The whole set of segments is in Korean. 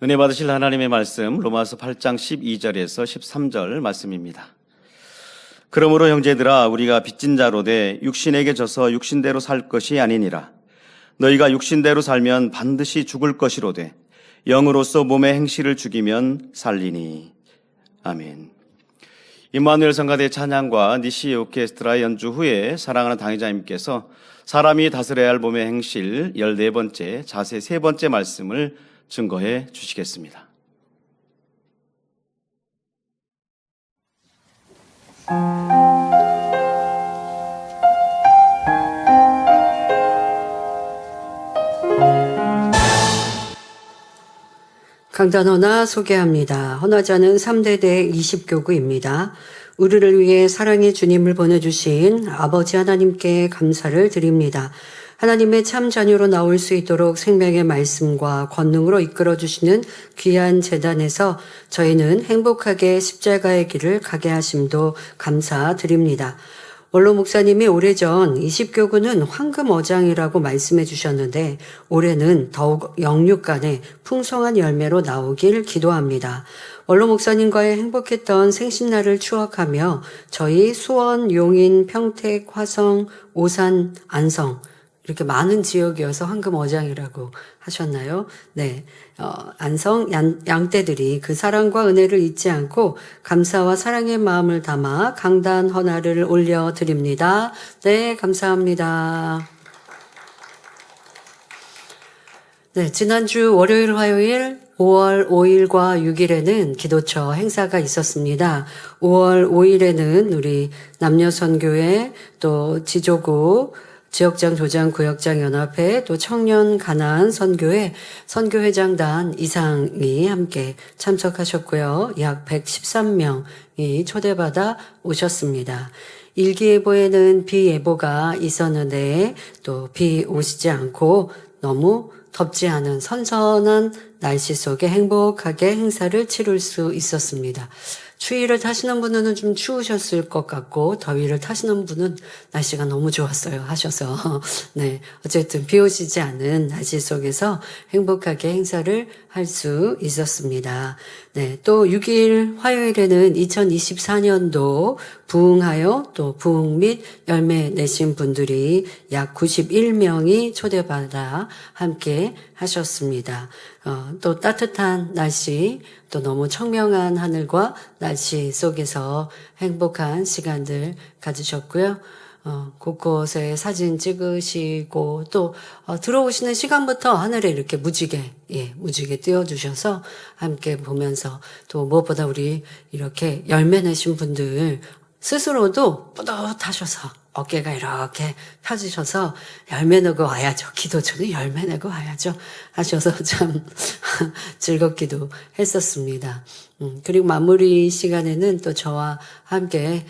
은혜 받으실 하나님의 말씀 로마서 8장 12절에서 13절 말씀입니다. 그러므로 형제들아 우리가 빚진 자로 돼 육신에게 져서 육신대로 살 것이 아니니라. 너희가 육신대로 살면 반드시 죽을 것이로되 영으로서 몸의 행실을 죽이면 살리니. 아멘. 임마누엘 성가대 찬양과 니시 오케스트라 연주 후에 사랑하는 당회자님께서 사람이 다스려야 할 몸의 행실 14번째 자세 3번째 말씀을 증거해 주시겠습니다. 강단 헌화 소개합니다. 헌화자는 3대대 20교구입니다. 우리를 위해 사랑의 주님을 보내주신 아버지 하나님께 감사를 드립니다. 하나님의 참 자녀로 나올 수 있도록 생명의 말씀과 권능으로 이끌어주시는 귀한 재단에서 저희는 행복하게 십자가의 길을 가게 하심도 감사드립니다. 원로 목사님이 오래전 20교구는 황금어장이라고 말씀해 주셨는데 올해는 더욱 영육간의 풍성한 열매로 나오길 기도합니다. 원로 목사님과의 행복했던 생신날을 추억하며 저희 수원, 용인, 평택, 화성, 오산, 안성 이렇게 많은 지역이어서 황금어장이라고 하셨나요? 네. 안성 양떼들이 그 사랑과 은혜를 잊지 않고 감사와 사랑의 마음을 담아 강단 헌화를 올려드립니다. 네, 감사합니다. 네, 지난주 월요일, 화요일 5월 5일과 6일에는 기도처 행사가 있었습니다. 5월 5일에는 우리 남녀선교회 또 지조구 지역장, 조장, 구역장 연합회, 또 청년 가나안 선교회, 선교회장단 이상이 함께 참석하셨고요. 약 113명이 초대받아 오셨습니다. 일기예보에는 비예보가 있었는데 또 비 오시지 않고 너무 덥지 않은 선선한 날씨 속에 행복하게 행사를 치룰 수 있었습니다. 추위를 타시는 분은 좀 추우셨을 것 같고 더위를 타시는 분은 날씨가 너무 좋았어요 하셔서 네, 어쨌든 비 오시지 않은 날씨 속에서 행복하게 행사를 할 수 있었습니다. 네, 또 6일 화요일에는 2024년도 부흥하여 또 부흥 및 열매 내신 분들이 약 91명이 초대받아 함께 하셨습니다. 또 따뜻한 날씨, 또 너무 청명한 하늘과 날씨 속에서 행복한 시간들 가지셨고요. 곳곳에 사진 찍으시고 또 들어오시는 시간부터 하늘에 이렇게 무지개 띄워주셔서 함께 보면서 또 무엇보다 우리 이렇게 열매 내신 분들 스스로도 뿌듯하셔서 어깨가 이렇게 펴지셔서 열매 내고 와야죠. 기도처는 열매 내고 와야죠. 하셔서 참 즐겁기도 했었습니다. 그리고 마무리 시간에는 또 저와 함께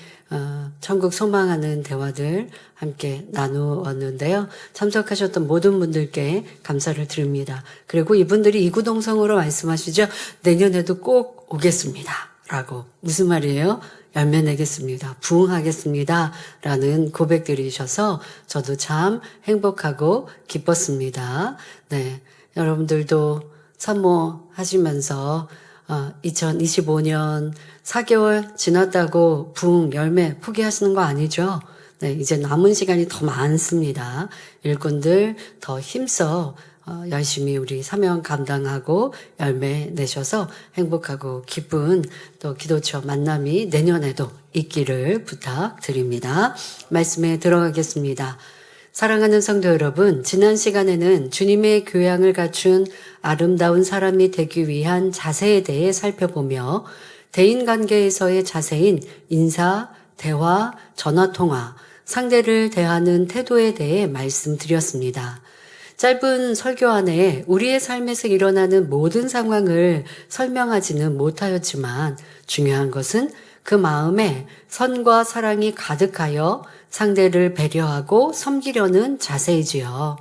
천국 소망하는 대화들 함께 나누었는데요. 참석하셨던 모든 분들께 감사를 드립니다. 그리고 이분들이 이구동성으로 말씀하시죠. 내년에도 꼭 오겠습니다. 라고. 무슨 말이에요? 열매 내겠습니다. 부흥하겠습니다. 라는 고백들이셔서 저도 참 행복하고 기뻤습니다. 네. 여러분들도 산모하시면서 2025년 4개월 지났다고 부흥 열매 포기하시는 거 아니죠? 네, 이제 남은 시간이 더 많습니다. 일꾼들 더 힘써 열심히 우리 사명 감당하고 열매 내셔서 행복하고 기쁜 또 기도처 만남이 내년에도 있기를 부탁드립니다. 말씀에 들어가겠습니다. 사랑하는 성도 여러분, 지난 시간에는 주님의 교양을 갖춘 아름다운 사람이 되기 위한 자세에 대해 살펴보며 대인관계에서의 자세인 인사, 대화, 전화통화, 상대를 대하는 태도에 대해 말씀드렸습니다. 짧은 설교 안에 우리의 삶에서 일어나는 모든 상황을 설명하지는 못하였지만 중요한 것은 그 마음에 선과 사랑이 가득하여 상대를 배려하고 섬기려는 자세이지요.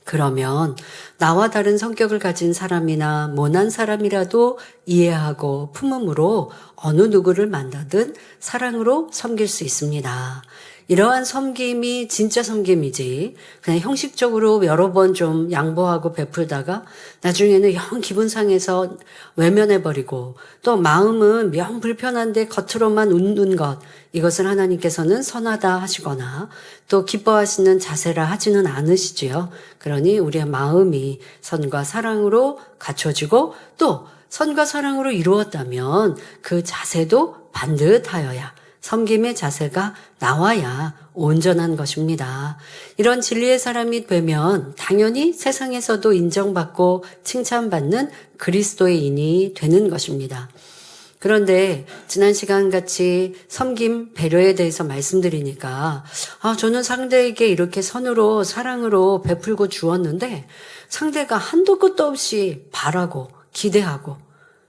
그러면 나와 다른 성격을 가진 사람이나 모난 사람이라도 이해하고 품음으로 어느 누구를 만나든 사랑으로 섬길 수 있습니다. 이러한 섬김이 진짜 섬김이지 그냥 형식적으로 여러 번 좀 양보하고 베풀다가 나중에는 영 기분 상해서 외면해버리고 또 마음은 영 불편한데 겉으로만 웃는 것, 이것을 하나님께서는 선하다 하시거나 또 기뻐하시는 자세라 하지는 않으시지요. 그러니 우리의 마음이 선과 사랑으로 갖춰지고 또 선과 사랑으로 이루었다면 그 자세도 반듯하여야, 섬김의 자세가 나와야 온전한 것입니다. 이런 진리의 사람이 되면 당연히 세상에서도 인정받고 칭찬받는 그리스도인이 되는 것입니다. 그런데 지난 시간 같이 섬김, 배려에 대해서 말씀드리니까 저는 상대에게 이렇게 선으로 사랑으로 베풀고 주었는데 상대가 한도 끝도 없이 바라고 기대하고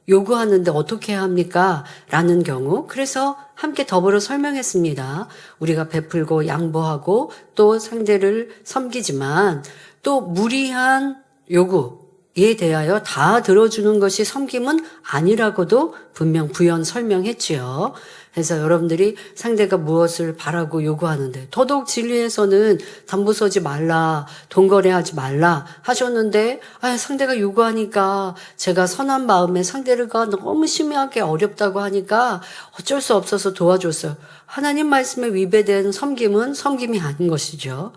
요구하는데 어떻게 해야 합니까? 라는 경우, 그래서 함께 더불어 설명했습니다. 우리가 베풀고 양보하고 또 상대를 섬기지만 또 무리한 요구에 대하여 다 들어주는 것이 섬김은 아니라고도 분명 부연 설명했지요. 그래서 여러분들이 상대가 무엇을 바라고 요구하는데 더더욱 진리에서는 담보 서지 말라, 돈 거래하지 말라 하셨는데 상대가 요구하니까 제가 선한 마음에 상대가 너무 심하게 어렵다고 하니까 어쩔 수 없어서 도와줬어요. 하나님 말씀에 위배된 섬김은 섬김이 아닌 것이죠.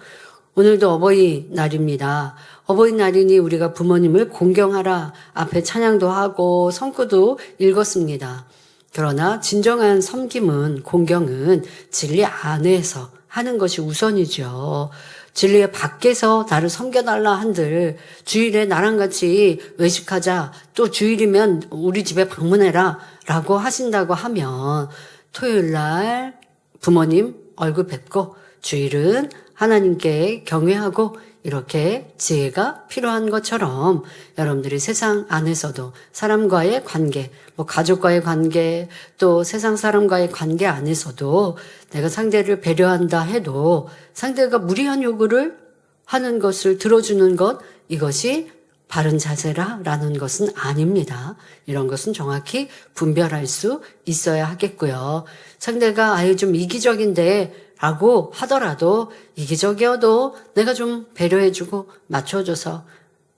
오늘도 어버이날입니다. 어버이날이니 우리가 부모님을 공경하라 앞에 찬양도 하고 성구도 읽었습니다. 그러나 진정한 섬김은, 공경은 진리 안에서 하는 것이 우선이죠. 진리의 밖에서 나를 섬겨달라 한들 주일에 나랑 같이 외식하자, 또 주일이면 우리 집에 방문해라 라고 하신다고 하면 토요일날 부모님 얼굴 뵙고 주일은 하나님께 경외하고 이렇게 지혜가 필요한 것처럼 여러분들이 세상 안에서도 사람과의 관계, 가족과의 관계, 또 세상 사람과의 관계 안에서도 내가 상대를 배려한다 해도 상대가 무리한 요구를 하는 것을 들어주는 것, 이것이 바른 자세라라는 것은 아닙니다. 이런 것은 정확히 분별할 수 있어야 하겠고요. 상대가 좀 이기적인데 라고 하더라도 이기적이어도 내가 좀 배려해주고 맞춰줘서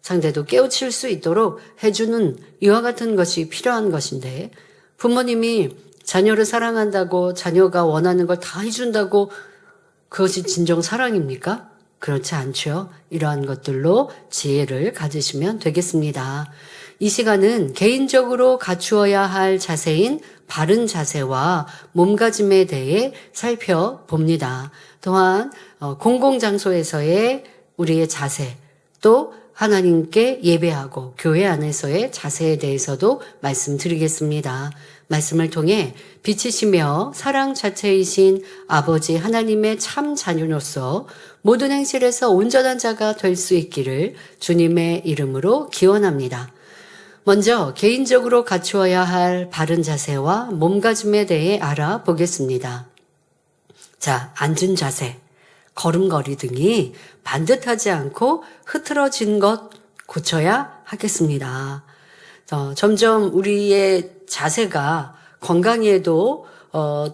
상대도 깨우칠 수 있도록 해주는 이와 같은 것이 필요한 것인데, 부모님이 자녀를 사랑한다고 자녀가 원하는 걸 다 해준다고 그것이 진정 사랑입니까? 그렇지 않죠. 이러한 것들로 지혜를 가지시면 되겠습니다. 이 시간은 개인적으로 갖추어야 할 자세인 바른 자세와 몸가짐에 대해 살펴봅니다. 또한 공공장소에서의 우리의 자세, 또 하나님께 예배하고 교회 안에서의 자세에 대해서도 말씀드리겠습니다. 말씀을 통해 빛이시며 사랑 자체이신 아버지 하나님의 참 자녀로서 모든 행실에서 온전한 자가 될 수 있기를 주님의 이름으로 기원합니다. 먼저 개인적으로 갖추어야 할 바른 자세와 몸가짐에 대해 알아보겠습니다. 자, 앉은 자세, 걸음걸이 등이 반듯하지 않고 흐트러진 것 고쳐야 하겠습니다. 점점 우리의 자세가 건강에도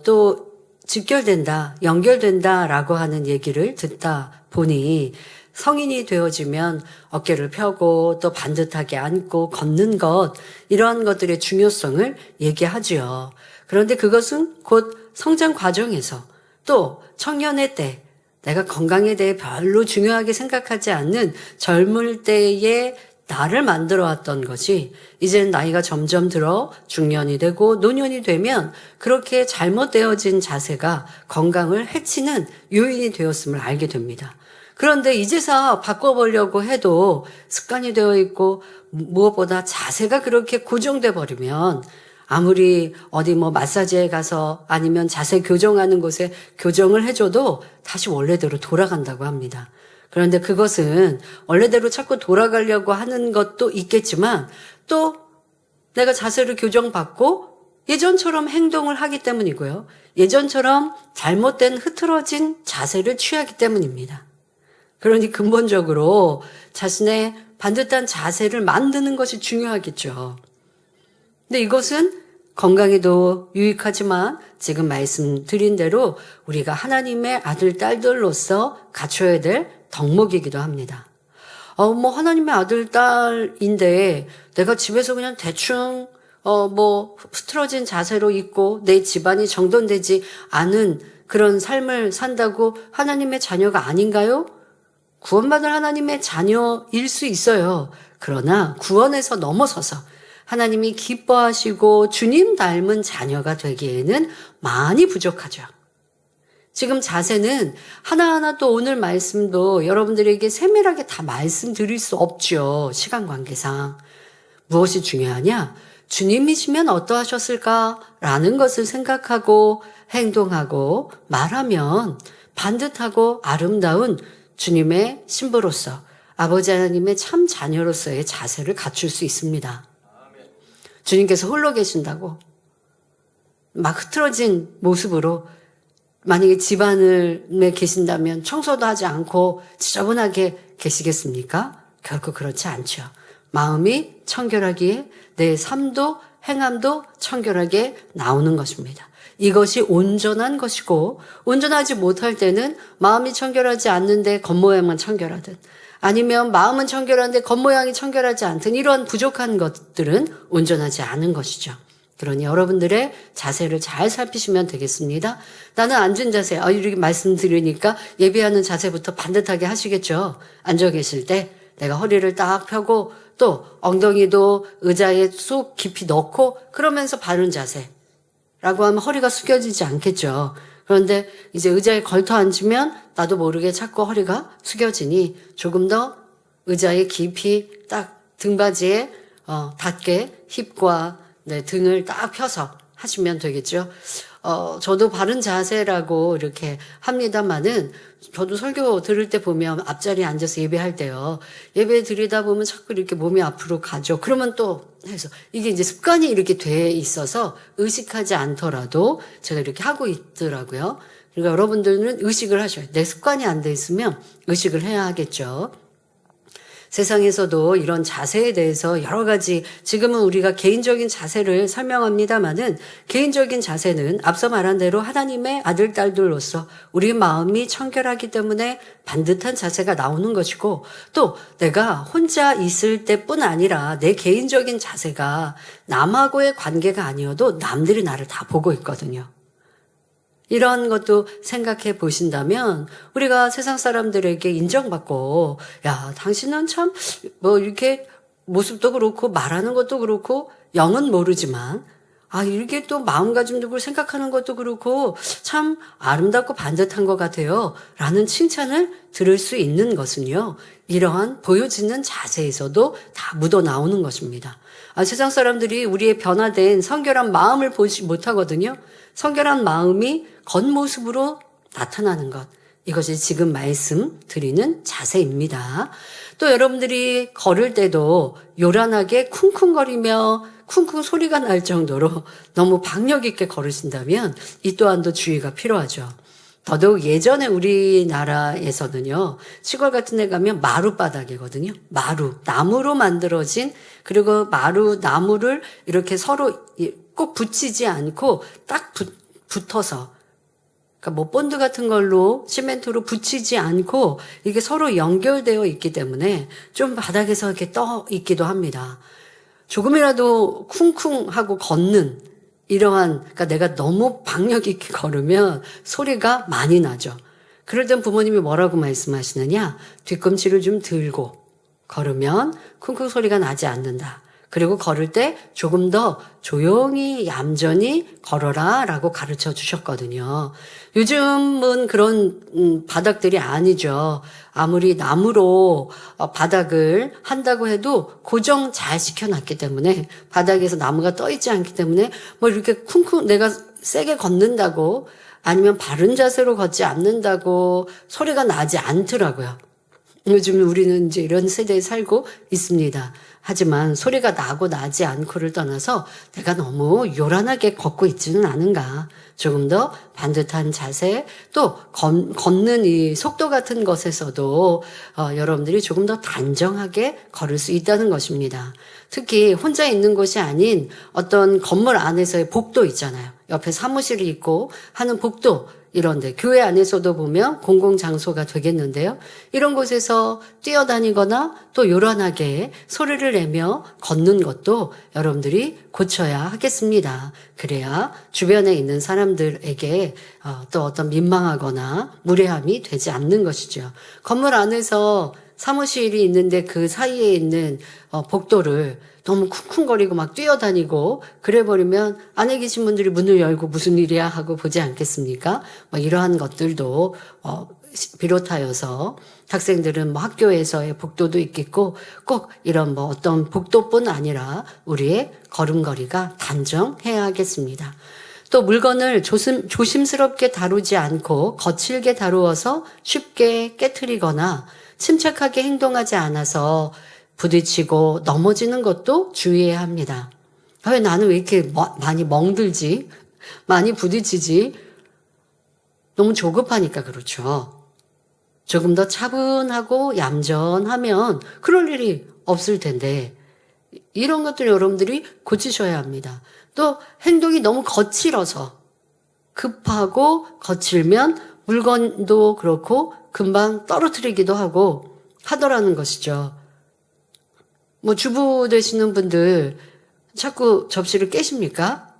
또 직결된다, 연결된다라고 하는 얘기를 듣다 보니 성인이 되어지면 어깨를 펴고 또 반듯하게 앉고 걷는 것, 이러한 것들의 중요성을 얘기하지요. 그런데 그것은 곧 성장 과정에서 또 청년의 때, 내가 건강에 대해 별로 중요하게 생각하지 않는 젊을 때의 나를 만들어 왔던 것이 이제는 나이가 점점 들어 중년이 되고 노년이 되면 그렇게 잘못되어진 자세가 건강을 해치는 요인이 되었음을 알게 됩니다. 그런데 이제서 바꿔보려고 해도 습관이 되어 있고 무엇보다 자세가 그렇게 고정돼 버리면 아무리 어디 마사지에 가서 아니면 자세 교정하는 곳에 교정을 해줘도 다시 원래대로 돌아간다고 합니다. 그런데 그것은 원래대로 자꾸 돌아가려고 하는 것도 있겠지만 또 내가 자세를 교정받고 예전처럼 행동을 하기 때문이고요. 예전처럼 잘못된 흐트러진 자세를 취하기 때문입니다. 그러니 근본적으로 자신의 반듯한 자세를 만드는 것이 중요하겠죠. 근데 이것은 건강에도 유익하지만 지금 말씀드린 대로 우리가 하나님의 아들, 딸들로서 갖춰야 될 덕목이기도 합니다. 뭐 하나님의 아들, 딸인데 내가 집에서 그냥 대충 뭐 흐트러진 자세로 있고 내 집안이 정돈되지 않은 그런 삶을 산다고 하나님의 자녀가 아닌가요? 구원받을 하나님의 자녀일 수 있어요. 그러나 구원에서 넘어서서 하나님이 기뻐하시고 주님 닮은 자녀가 되기에는 많이 부족하죠. 지금 자세는 하나하나 또 오늘 말씀도 여러분들에게 세밀하게 다 말씀드릴 수 없죠. 시간 관계상. 무엇이 중요하냐? 주님이시면 어떠하셨을까라는 것을 생각하고 행동하고 말하면 반듯하고 아름다운 주님의 신부로서 아버지 하나님의 참 자녀로서의 자세를 갖출 수 있습니다. 주님께서 홀로 계신다고 막 흐트러진 모습으로 만약에 집안에 계신다면 청소도 하지 않고 지저분하게 계시겠습니까? 결코 그렇지 않죠. 마음이 청결하기에 내 삶도 행함도 청결하게 나오는 것입니다. 이것이 온전한 것이고 온전하지 못할 때는 마음이 청결하지 않는데 겉모양만 청결하든 아니면 마음은 청결한데 겉모양이 청결하지 않든 이런 부족한 것들은 온전하지 않은 것이죠. 그러니 여러분들의 자세를 잘 살피시면 되겠습니다. 나는 앉은 자세, 이렇게 말씀드리니까 예배하는 자세부터 반듯하게 하시겠죠. 앉아 계실 때 내가 허리를 딱 펴고 또 엉덩이도 의자에 쏙 깊이 넣고 그러면서 바른 자세라고 하면 허리가 숙여지지 않겠죠. 그런데 이제 의자에 걸터 앉으면 나도 모르게 자꾸 허리가 숙여지니 조금 더 의자에 깊이 딱 등받이에 닿게 힙과 등을 딱 펴서 하시면 되겠죠. 저도 바른 자세라고 이렇게 합니다만은 저도 설교 들을 때 보면 앞자리에 앉아서 예배할 때요. 예배 드리다 보면 자꾸 이렇게 몸이 앞으로 가죠. 그러면 또 해서 이게 이제 습관이 이렇게 돼 있어서 의식하지 않더라도 제가 이렇게 하고 있더라고요. 그러니까 여러분들은 의식을 하셔야 돼요. 내 습관이 안 돼 있으면 의식을 해야 하겠죠. 세상에서도 이런 자세에 대해서 여러 가지 지금은 우리가 개인적인 자세를 설명합니다마는 개인적인 자세는 앞서 말한 대로 하나님의 아들, 딸들로서 우리 마음이 청결하기 때문에 반듯한 자세가 나오는 것이고 또 내가 혼자 있을 때뿐 아니라 내 개인적인 자세가 남하고의 관계가 아니어도 남들이 나를 다 보고 있거든요. 이런 것도 생각해 보신다면 우리가 세상 사람들에게 인정받고 야 당신은 참 뭐 이렇게 모습도 그렇고 말하는 것도 그렇고 영은 모르지만 이렇게 또 마음가짐도 그렇고 생각하는 것도 그렇고 참 아름답고 반듯한 것 같아요 라는 칭찬을 들을 수 있는 것은요 이러한 보여지는 자세에서도 다 묻어나오는 것입니다. 세상 사람들이 우리의 변화된 성결한 마음을 보지 못하거든요. 성결한 마음이 겉모습으로 나타나는 것. 이것이 지금 말씀드리는 자세입니다. 또 여러분들이 걸을 때도 요란하게 쿵쿵거리며 쿵쿵 소리가 날 정도로 너무 박력 있게 걸으신다면 이 또한도 주의가 필요하죠. 더더욱 예전에 우리나라에서는요, 시골 같은 데 가면 마룻바닥이거든요. 나무로 만들어진, 그리고 나무를 이렇게 서로 꼭 붙이지 않고 딱 붙어서, 그러니까 뭐 본드 같은 걸로 시멘트로 붙이지 않고 이게 서로 연결되어 있기 때문에 좀 바닥에서 이렇게 떠 있기도 합니다. 조금이라도 쿵쿵하고 걷는 이러한, 그러니까 내가 너무 박력 있게 걸으면 소리가 많이 나죠. 그럴 땐 부모님이 뭐라고 말씀하시느냐? 뒤꿈치를 좀 들고 걸으면 쿵쿵 소리가 나지 않는다. 그리고 걸을 때 조금 더 조용히 얌전히 걸어라 라고 가르쳐 주셨거든요. 요즘은 그런 바닥들이 아니죠. 아무리 나무로 바닥을 한다고 해도 고정 잘 시켜놨기 때문에 바닥에서 나무가 떠 있지 않기 때문에 뭐 이렇게 쿵쿵 내가 세게 걷는다고 아니면 바른 자세로 걷지 않는다고 소리가 나지 않더라고요. 요즘 우리는 이제 이런 세대에 살고 있습니다. 하지만 소리가 나고 나지 않고를 떠나서 내가 너무 요란하게 걷고 있지는 않은가. 조금 더 반듯한 자세, 또 걷는 이 속도 같은 것에서도 여러분들이 조금 더 단정하게 걸을 수 있다는 것입니다. 특히 혼자 있는 곳이 아닌 어떤 건물 안에서의 복도 있잖아요. 옆에 사무실이 있고 하는 복도, 이런데 교회 안에서도 보면 공공장소가 되겠는데요. 이런 곳에서 뛰어다니거나 또 요란하게 소리를 내며 걷는 것도 여러분들이 고쳐야 하겠습니다. 그래야 주변에 있는 사람들에게 또 어떤 민망하거나 무례함이 되지 않는 것이죠. 건물 안에서 사무실이 있는데 그 사이에 있는 복도를 너무 쿵쿵거리고 막 뛰어다니고 그래버리면 안에 계신 분들이 문을 열고 무슨 일이야 하고 보지 않겠습니까? 뭐 이러한 것들도 비롯하여서 학생들은 뭐 학교에서의 복도도 있겠고 꼭 이런 뭐 어떤 복도뿐 아니라 우리의 걸음걸이가 단정해야 하겠습니다. 또 물건을 조심스럽게 다루지 않고 거칠게 다루어서 쉽게 깨트리거나 침착하게 행동하지 않아서 부딪히고 넘어지는 것도 주의해야 합니다. 왜 나는 왜 이렇게 많이 멍들지? 많이 부딪히지? 너무 조급하니까 그렇죠. 조금 더 차분하고 얌전하면 그럴 일이 없을 텐데 이런 것들 여러분들이 고치셔야 합니다. 또 행동이 너무 거칠어서 급하고 거칠면 물건도 그렇고 금방 떨어뜨리기도 하고 하더라는 것이죠. 뭐 주부 되시는 분들 자꾸 접시를 깨십니까?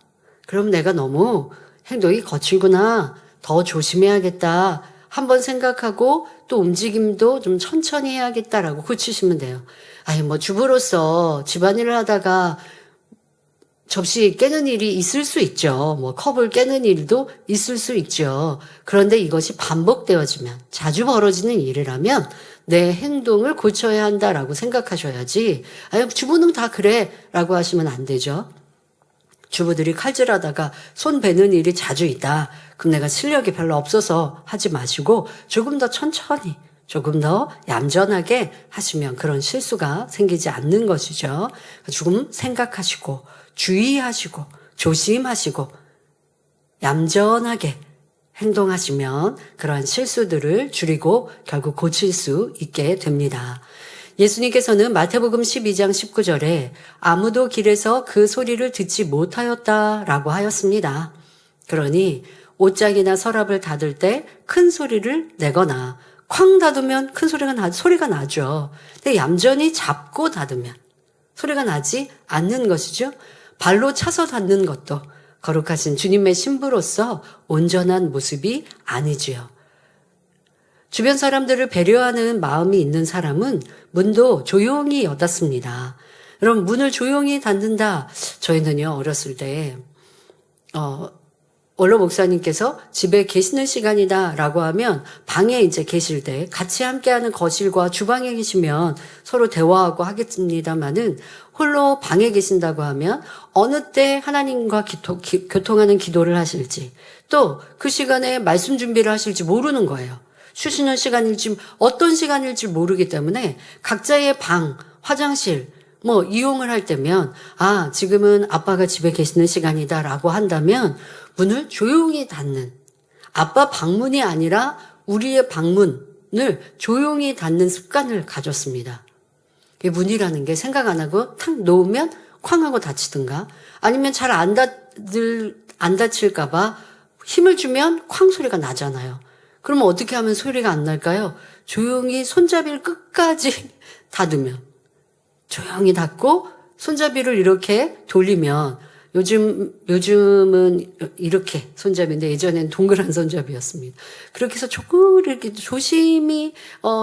그럼 내가 너무 행동이 거칠구나. 더 조심해야겠다. 한번 생각하고 또 움직임도 좀 천천히 해야겠다라고 고치시면 돼요. 아니 뭐 주부로서 집안일을 하다가 접시 깨는 일이 있을 수 있죠. 뭐 컵을 깨는 일도 있을 수 있죠. 그런데 이것이 반복되어지면 자주 벌어지는 일이라면 내 행동을 고쳐야 한다라고 생각하셔야지 아니 주부는 다 그래 라고 하시면 안 되죠. 주부들이 칼질하다가 손 베는 일이 자주 있다. 그럼 내가 실력이 별로 없어서 하지 마시고 조금 더 천천히 조금 더 얌전하게 하시면 그런 실수가 생기지 않는 것이죠. 조금 생각하시고 주의하시고 조심하시고 얌전하게 행동하시면 그러한 실수들을 줄이고 결국 고칠 수 있게 됩니다. 예수님께서는 마태복음 12장 19절에 아무도 길에서 그 소리를 듣지 못하였다라고 하였습니다. 그러니 옷장이나 서랍을 닫을 때 큰 소리를 내거나 쾅 닫으면 큰 소리가 나죠. 근데 얌전히 잡고 닫으면 소리가 나지 않는 것이죠. 발로 차서 닫는 것도 거룩하신 주님의 신부로서 온전한 모습이 아니지요. 주변 사람들을 배려하는 마음이 있는 사람은 문도 조용히 여닫습니다. 여러분 문을 조용히 닫는다. 저희는요 어렸을 때 원로 목사님께서 집에 계시는 시간이다라고 하면 방에 이제 계실 때 같이 함께하는 거실과 주방에 계시면 서로 대화하고 하겠습니다만은 홀로 방에 계신다고 하면 어느 때 하나님과 교통하는 기도를 하실지 또 그 시간에 말씀 준비를 하실지 모르는 거예요. 쉬시는 시간일지 어떤 시간일지 모르기 때문에 각자의 방, 화장실 뭐 이용을 할 때면 지금은 아빠가 집에 계시는 시간이다라고 한다면 문을 조용히 닫는 아빠 방문이 아니라 우리의 방문을 조용히 닫는 습관을 가졌습니다. 문이라는 게 생각 안 하고 탁 놓으면 쾅 하고 닫히든가 아니면 잘 안 닫힐까 봐 힘을 주면 쾅 소리가 나잖아요. 그러면 어떻게 하면 소리가 안 날까요? 조용히 손잡이를 끝까지 닫으면 조용히 닫고 손잡이를 이렇게 돌리면 요즘은 이렇게 손잡이인데 예전엔 동그란 손잡이였습니다. 그렇게 해서 조금 이렇게 조심히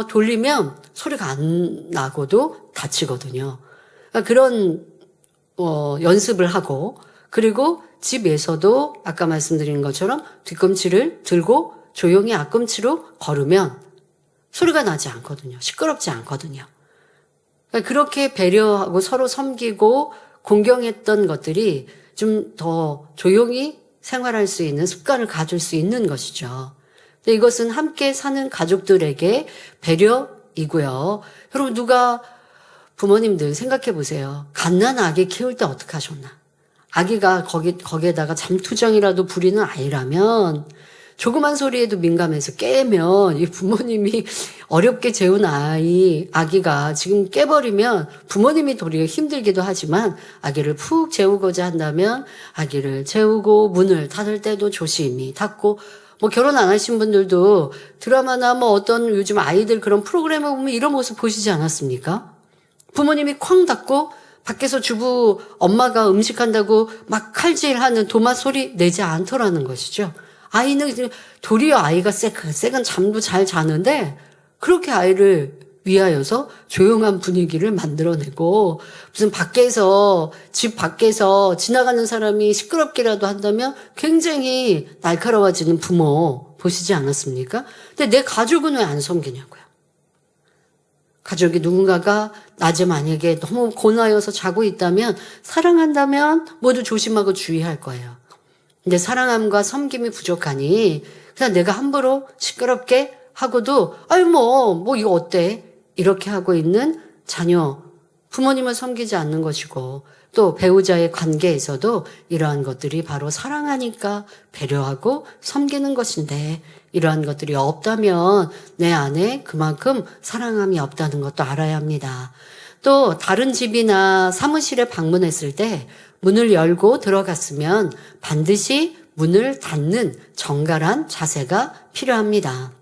돌리면 소리가 안 나고도 닫히거든요. 그러니까 그런 연습을 하고 그리고 집에서도 아까 말씀드린 것처럼 뒤꿈치를 들고 조용히 앞꿈치로 걸으면 소리가 나지 않거든요. 시끄럽지 않거든요. 그러니까 그렇게 배려하고 서로 섬기고 공경했던 것들이 좀 더 조용히 생활할 수 있는 습관을 가질 수 있는 것이죠. 근데 이것은 함께 사는 가족들에게 배려 상황이고요. 여러분 부모님들 생각해 보세요. 갓난 아기 키울 때 어떻게 하셨나? 아기가 거기에다가 잠투정이라도 부리는 아이라면 조그만 소리에도 민감해서 깨면 이 부모님이 어렵게 재운 아기가 지금 깨버리면 부모님이 도리어 힘들기도 하지만 아기를 푹 재우고자 한다면 아기를 재우고 문을 닫을 때도 조심히 닫고 뭐 결혼 안 하신 분들도 드라마나 뭐 어떤 요즘 아이들 그런 프로그램을 보면 이런 모습 보시지 않았습니까? 부모님이 쾅 닫고 밖에서 주부 엄마가 음식한다고 막 칼질하는 도마 소리 내지 않더라는 것이죠. 아이는 도리어 아이가 새근 잠도 잘 자는데 그렇게 아이를 위하여서 조용한 분위기를 만들어내고 무슨 집 밖에서 지나가는 사람이 시끄럽기라도 한다면 굉장히 날카로워지는 부모 보시지 않았습니까? 근데 내 가족은 왜 안 섬기냐고요. 가족이 누군가가 낮에 만약에 너무 고나여서 자고 있다면 사랑한다면 모두 조심하고 주의할 거예요. 근데 사랑함과 섬김이 부족하니 그냥 내가 함부로 시끄럽게 하고도 뭐 이거 어때? 이렇게 하고 있는 자녀, 부모님을 섬기지 않는 것이고 또 배우자의 관계에서도 이러한 것들이 바로 사랑하니까 배려하고 섬기는 것인데 이러한 것들이 없다면 내 안에 그만큼 사랑함이 없다는 것도 알아야 합니다. 또 다른 집이나 사무실에 방문했을 때 문을 열고 들어갔으면 반드시 문을 닫는 정갈한 자세가 필요합니다.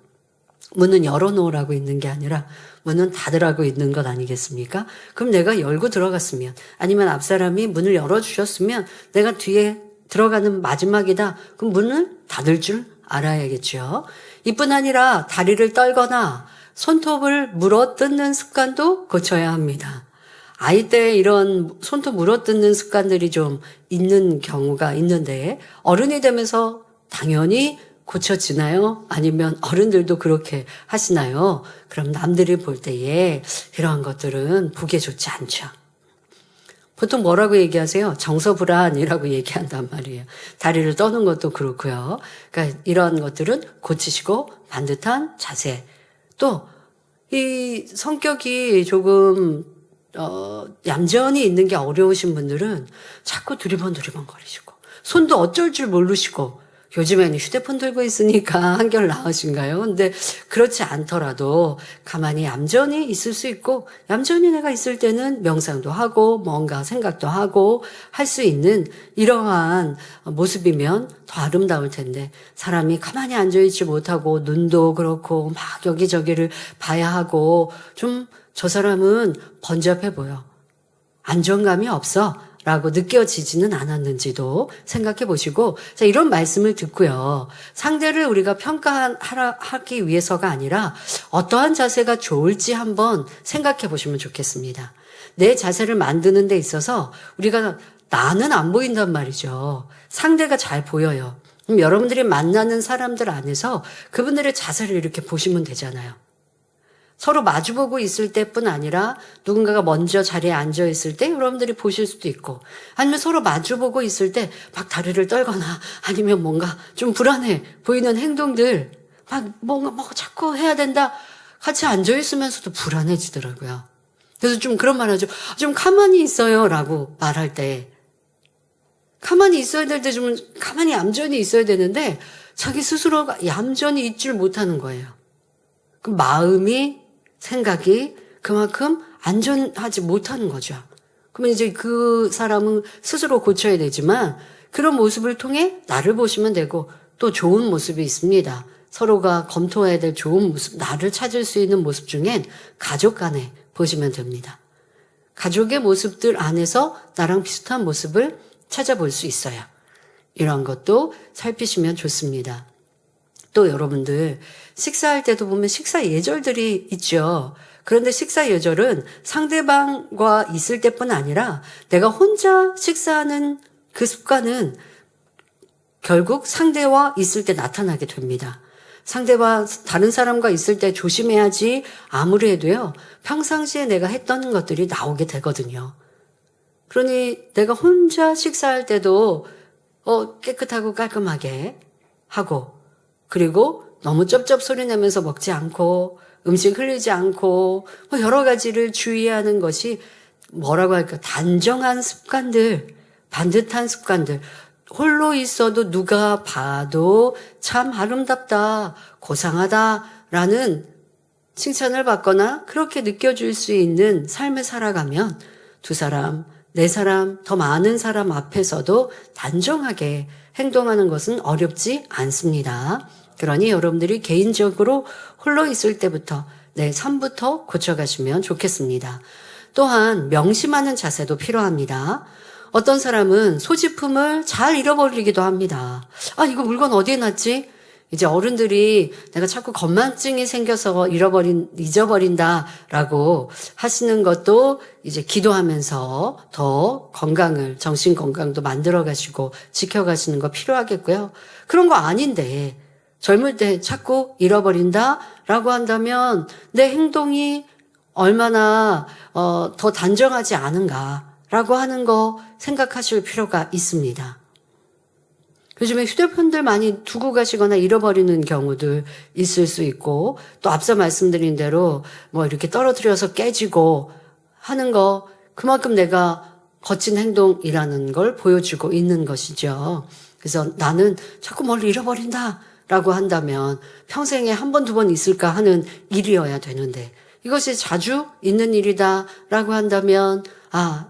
문은 열어놓으라고 있는 게 아니라 문은 닫으라고 있는 것 아니겠습니까? 그럼 내가 열고 들어갔으면 아니면 앞사람이 문을 열어주셨으면 내가 뒤에 들어가는 마지막이다. 그럼 문을 닫을 줄 알아야겠죠. 이뿐 아니라 다리를 떨거나 손톱을 물어뜯는 습관도 고쳐야 합니다. 아이 때 이런 손톱 물어뜯는 습관들이 좀 있는 경우가 있는데 어른이 되면서 당연히 고쳐지나요? 아니면 어른들도 그렇게 하시나요? 그럼 남들이 볼 때에 이러한 것들은 보기에 좋지 않죠. 보통 뭐라고 얘기하세요? 정서불안이라고 얘기한단 말이에요. 다리를 떠는 것도 그렇고요. 그러니까 이러한 것들은 고치시고 반듯한 자세. 또 이 성격이 조금 얌전히 있는 게 어려우신 분들은 자꾸 두리번 거리시고 손도 어쩔 줄 모르시고 요즘에는 휴대폰 들고 있으니까 한결 나으신가요? 근데 그렇지 않더라도 가만히 얌전히 있을 수 있고 얌전히 내가 있을 때는 명상도 하고 뭔가 생각도 하고 할 수 있는 이러한 모습이면 더 아름다울 텐데 사람이 가만히 앉아있지 못하고 눈도 그렇고 막 여기저기를 봐야 하고 좀 저 사람은 번잡해 보여. 안정감이 없어. 라고 느껴지지는 않았는지도 생각해 보시고, 자, 이런 말씀을 듣고요. 상대를 우리가 평가하기 위해서가 아니라 어떠한 자세가 좋을지 한번 생각해 보시면 좋겠습니다. 내 자세를 만드는 데 있어서 우리가 나는 안 보인단 말이죠. 상대가 잘 보여요. 그럼 여러분들이 만나는 사람들 안에서 그분들의 자세를 이렇게 보시면 되잖아요. 서로 마주보고 있을 때뿐 아니라 누군가가 먼저 자리에 앉아 있을 때 여러분들이 보실 수도 있고 아니면 서로 마주보고 있을 때 막 다리를 떨거나 아니면 뭔가 좀 불안해 보이는 행동들 막 뭔가 뭐 자꾸 해야 된다 같이 앉아 있으면서도 불안해지더라고요. 그래서 좀 그런 말 하죠. 좀 가만히 있어요 라고 말할 때 가만히 있어야 될 때 좀 가만히 얌전히 있어야 되는데 자기 스스로가 얌전히 있질 못하는 거예요. 그 마음이 생각이 그만큼 안전하지 못하는 거죠. 그러면 이제 그 사람은 스스로 고쳐야 되지만 그런 모습을 통해 나를 보시면 되고 또 좋은 모습이 있습니다. 서로가 검토해야 될 좋은 모습, 나를 찾을 수 있는 모습 중엔 가족 간에 보시면 됩니다. 가족의 모습들 안에서 나랑 비슷한 모습을 찾아볼 수 있어요. 이런 것도 살피시면 좋습니다. 또 여러분들 식사할 때도 보면 식사 예절들이 있죠. 그런데 식사 예절은 상대방과 있을 때뿐 아니라 내가 혼자 식사하는 그 습관은 결국 상대와 있을 때 나타나게 됩니다. 상대와 다른 사람과 있을 때 조심해야지 아무리 해도요. 평상시에 내가 했던 것들이 나오게 되거든요. 그러니 내가 혼자 식사할 때도 깨끗하고 깔끔하게 하고 그리고 너무 쩝쩝 소리 내면서 먹지 않고 음식 흘리지 않고 뭐 여러 가지를 주의하는 것이 뭐라고 할까? 단정한 습관들, 반듯한 습관들. 홀로 있어도 누가 봐도 참 아름답다, 고상하다라는 칭찬을 받거나 그렇게 느껴질 수 있는 삶을 살아가면 두 사람, 네 사람, 더 많은 사람 앞에서도 단정하게 행동하는 것은 어렵지 않습니다. 그러니 여러분들이 개인적으로 홀로 있을 때부터 내 삶부터 고쳐가시면 좋겠습니다. 또한 명심하는 자세도 필요합니다. 어떤 사람은 소지품을 잘 잃어버리기도 합니다. 아, 이거 물건 어디에 놨지? 이제 어른들이 내가 자꾸 건망증이 생겨서 잊어버린다라고 하시는 것도 이제 기도하면서 더 건강을, 정신 건강도 만들어 가시고 지켜가시는 거 필요하겠고요. 그런 거 아닌데 젊을 때 자꾸 잃어버린다라고 한다면 내 행동이 얼마나 더 단정하지 않은가라고 하는 거 생각하실 필요가 있습니다. 요즘에 휴대폰들 많이 두고 가시거나 잃어버리는 경우들 있을 수 있고, 또 앞서 말씀드린 대로 뭐 이렇게 떨어뜨려서 깨지고 하는 거, 그만큼 내가 거친 행동이라는 걸 보여주고 있는 것이죠. 그래서 나는 자꾸 뭘 잃어버린다라고 한다면 평생에 한 번, 두 번 있을까 하는 일이어야 되는데, 이것이 자주 있는 일이다라고 한다면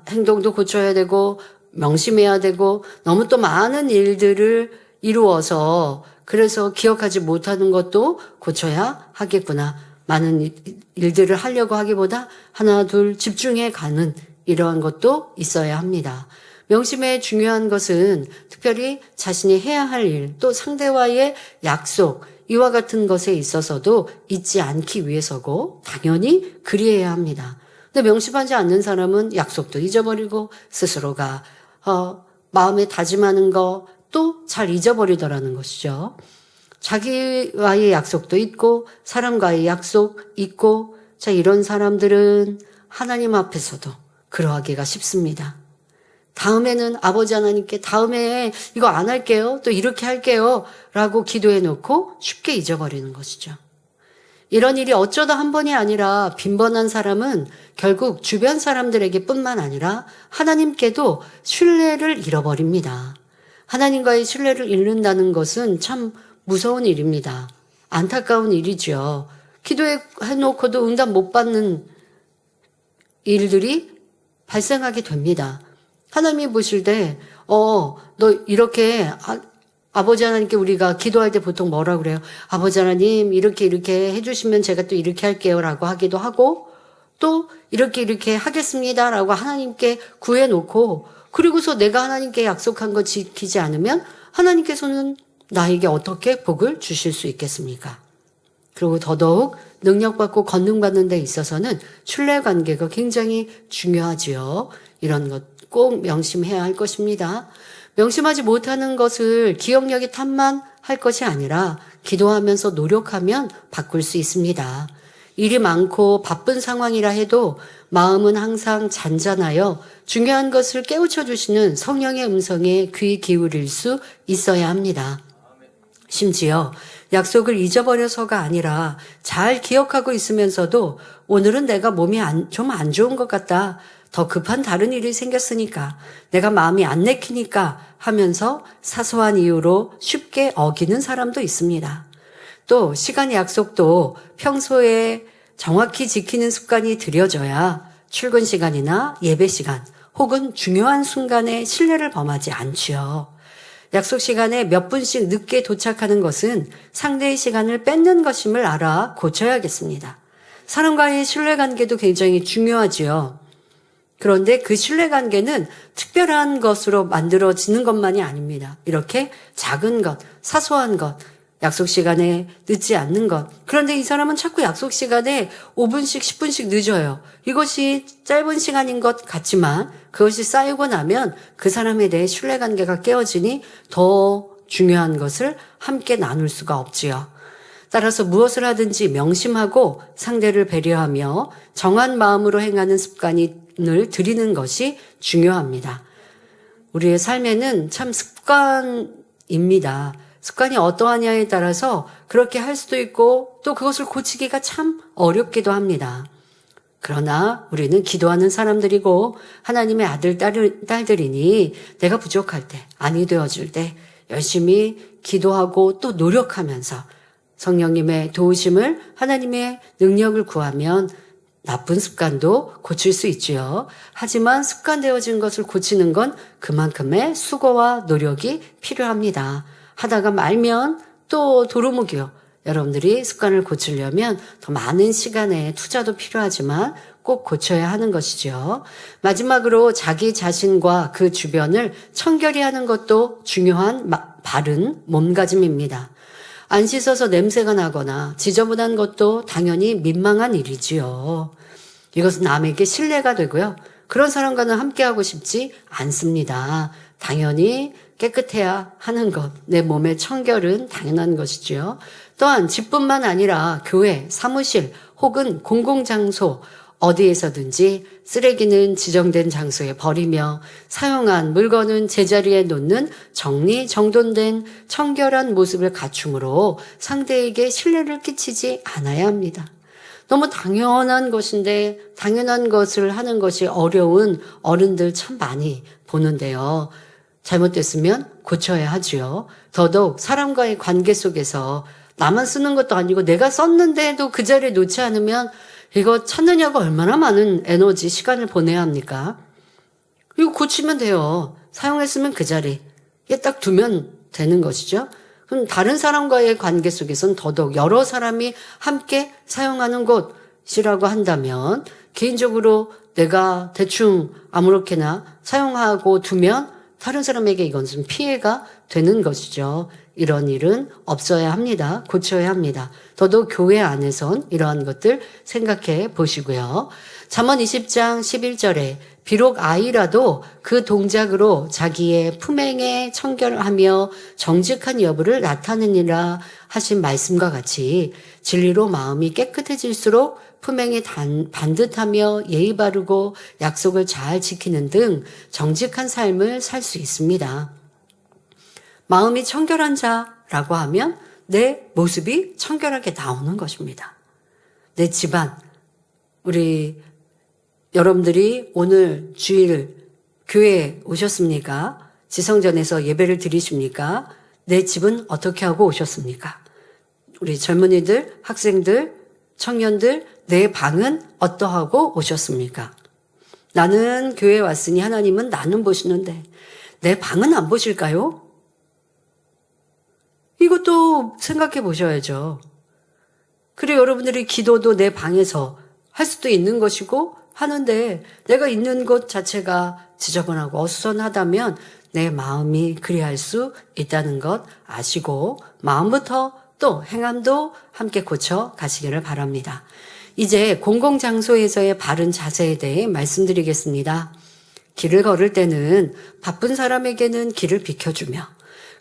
행동도 고쳐야 되고 명심해야 되고 너무 또 많은 일들을 이루어서 그래서 기억하지 못하는 것도 고쳐야 하겠구나. 많은 일들을 하려고 하기보다 하나 둘 집중해 가는 이러한 것도 있어야 합니다. 명심의 중요한 것은 특별히 자신이 해야 할 일, 또 상대와의 약속, 이와 같은 것에 있어서도 잊지 않기 위해서고 당연히 그리해야 합니다. 근데 명심하지 않는 사람은 약속도 잊어버리고 스스로가 마음에 다짐하는 거 또 잘 잊어버리더라는 것이죠. 자기와의 약속도 있고 사람과의 약속 있고 자 이런 사람들은 하나님 앞에서도 그러하기가 쉽습니다. 다음에는 아버지 하나님께 다음에 이거 안 할게요. 또 이렇게 할게요. 라고 기도해 놓고 쉽게 잊어버리는 것이죠. 이런 일이 어쩌다 한 번이 아니라 빈번한 사람은 결국 주변 사람들에게 뿐만 아니라 하나님께도 신뢰를 잃어버립니다. 하나님과의 신뢰를 잃는다는 것은 참 무서운 일입니다. 안타까운 일이죠. 기도해 놓고도 응답 못 받는 일들이 발생하게 됩니다. 하나님이 보실 때, 너 이렇게, 아버지 하나님께 우리가 기도할 때 보통 뭐라고 그래요? 아버지 하나님, 이렇게 해주시면 제가 또 이렇게 할게요. 라고 하기도 하고, 또 이렇게 하겠습니다. 라고 하나님께 구해놓고, 그리고서 내가 하나님께 약속한 거 지키지 않으면 하나님께서는 나에게 어떻게 복을 주실 수 있겠습니까? 그리고 더더욱 능력받고 건능받는 데 있어서는 신뢰관계가 굉장히 중요하지요. 이런 것 꼭 명심해야 할 것입니다. 명심하지 못하는 것을 기억력이 탓만할 것이 아니라 기도하면서 노력하면 바꿀 수 있습니다. 일이 많고 바쁜 상황이라 해도 마음은 항상 잔잔하여 중요한 것을 깨우쳐 주시는 성령의 음성에 귀 기울일 수 있어야 합니다. 심지어 약속을 잊어버려서가 아니라 잘 기억하고 있으면서도 오늘은 내가 몸이 좀 안 좋은 것 같다. 더 급한 다른 일이 생겼으니까 내가 마음이 안 내키니까 하면서 사소한 이유로 쉽게 어기는 사람도 있습니다. 또 시간 약속도 평소에 정확히 지키는 습관이 들여져야 출근 시간이나 예배 시간 혹은 중요한 순간에 신뢰를 범하지 않지요. 약속 시간에 몇 분씩 늦게 도착하는 것은 상대의 시간을 뺏는 것임을 알아 고쳐야겠습니다. 사람과의 신뢰관계도 굉장히 중요하지요. 그런데 그 신뢰관계는 특별한 것으로 만들어지는 것만이 아닙니다. 이렇게 작은 것, 사소한 것, 약속 시간에 늦지 않는 것. 그런데 이 사람은 자꾸 약속 시간에 5분씩, 10분씩 늦어요. 이것이 짧은 시간인 것 같지만 그것이 쌓이고 나면 그 사람에 대해 신뢰관계가 깨어지니 더 중요한 것을 함께 나눌 수가 없지요. 따라서 무엇을 하든지 명심하고 상대를 배려하며 정한 마음으로 행하는 습관을 들이는 것이 중요합니다. 우리의 삶에는 참 습관입니다. 습관이 어떠하냐에 따라서 그렇게 할 수도 있고 또 그것을 고치기가 참 어렵기도 합니다. 그러나 우리는 기도하는 사람들이고 하나님의 아들, 딸들이니 내가 부족할 때, 아니 되어질 때 열심히 기도하고 또 노력하면서 성령님의 도우심을 하나님의 능력을 구하면 나쁜 습관도 고칠 수 있지요. 하지만 습관되어진 것을 고치는 건 그만큼의 수고와 노력이 필요합니다. 하다가 말면 또 도루묵이요. 여러분들이 습관을 고치려면 더 많은 시간의 투자도 필요하지만 꼭 고쳐야 하는 것이죠. 마지막으로 자기 자신과 그 주변을 청결히 하는 것도 중요한 바른 몸가짐입니다. 안 씻어서 냄새가 나거나 지저분한 것도 당연히 민망한 일이지요. 이것은 남에게 신뢰가 되고요. 그런 사람과는 함께하고 싶지 않습니다. 당연히 깨끗해야 하는 것, 내 몸의 청결은 당연한 것이지요. 또한 집뿐만 아니라 교회, 사무실 혹은 공공장소 어디에서든지 쓰레기는 지정된 장소에 버리며 사용한 물건은 제자리에 놓는 정리정돈된 청결한 모습을 갖춤으로 상대에게 신뢰를 끼치지 않아야 합니다. 너무 당연한 것인데 당연한 것을 하는 것이 어려운 어른들 참 많이 보는데요. 잘못됐으면 고쳐야 하지요. 더더욱 사람과의 관계 속에서 나만 쓰는 것도 아니고 내가 썼는데도 그 자리에 놓지 않으면 이거 찾느냐고 얼마나 많은 에너지, 시간을 보내야 합니까? 이거 고치면 돼요. 사용했으면 그 자리에 딱 두면 되는 것이죠. 그럼 다른 사람과의 관계 속에서는 더더욱 여러 사람이 함께 사용하는 곳이라고 한다면 개인적으로 내가 대충 아무렇게나 사용하고 두면 다른 사람에게 이것은 피해가 되는 것이죠. 이런 일은 없어야 합니다. 고쳐야 합니다. 더더욱 교회 안에선 이러한 것들 생각해 보시고요. 잠언 20장 11절에 비록 아이라도 그 동작으로 자기의 품행에 청결하며 정직한 여부를 나타내니라 하신 말씀과 같이 진리로 마음이 깨끗해질수록 품행이 반듯하며 예의 바르고 약속을 잘 지키는 등 정직한 삶을 살 수 있습니다. 마음이 청결한 자라고 하면 내 모습이 청결하게 나오는 것입니다. 내 집안, 우리 여러분들이 오늘 주일 교회에 오셨습니까? 지성전에서 예배를 드리십니까? 내 집은 어떻게 하고 오셨습니까? 우리 젊은이들, 학생들, 청년들, 내 방은 어떠하고 오셨습니까? 나는 교회에 왔으니 하나님은 나는 보시는데 내 방은 안 보실까요? 이것도 생각해 보셔야죠. 그리고 여러분들이 기도도 내 방에서 할 수도 있는 것이고 하는데 내가 있는 곳 자체가 지저분하고 어수선하다면 내 마음이 그리할 수 있다는 것 아시고 마음부터 또 행함도 함께 고쳐 가시기를 바랍니다. 이제 공공장소에서의 바른 자세에 대해 말씀드리겠습니다. 길을 걸을 때는 바쁜 사람에게는 길을 비켜주며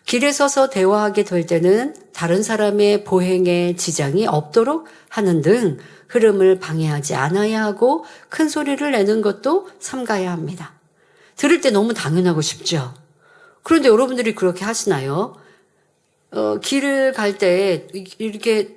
길에 서서 대화하게 될 때는 다른 사람의 보행에 지장이 없도록 하는 등 흐름을 방해하지 않아야 하고 큰 소리를 내는 것도 삼가야 합니다. 들을 때 너무 당연하고 싶죠. 그런데 여러분들이 그렇게 하시나요? 길을 갈 때 이렇게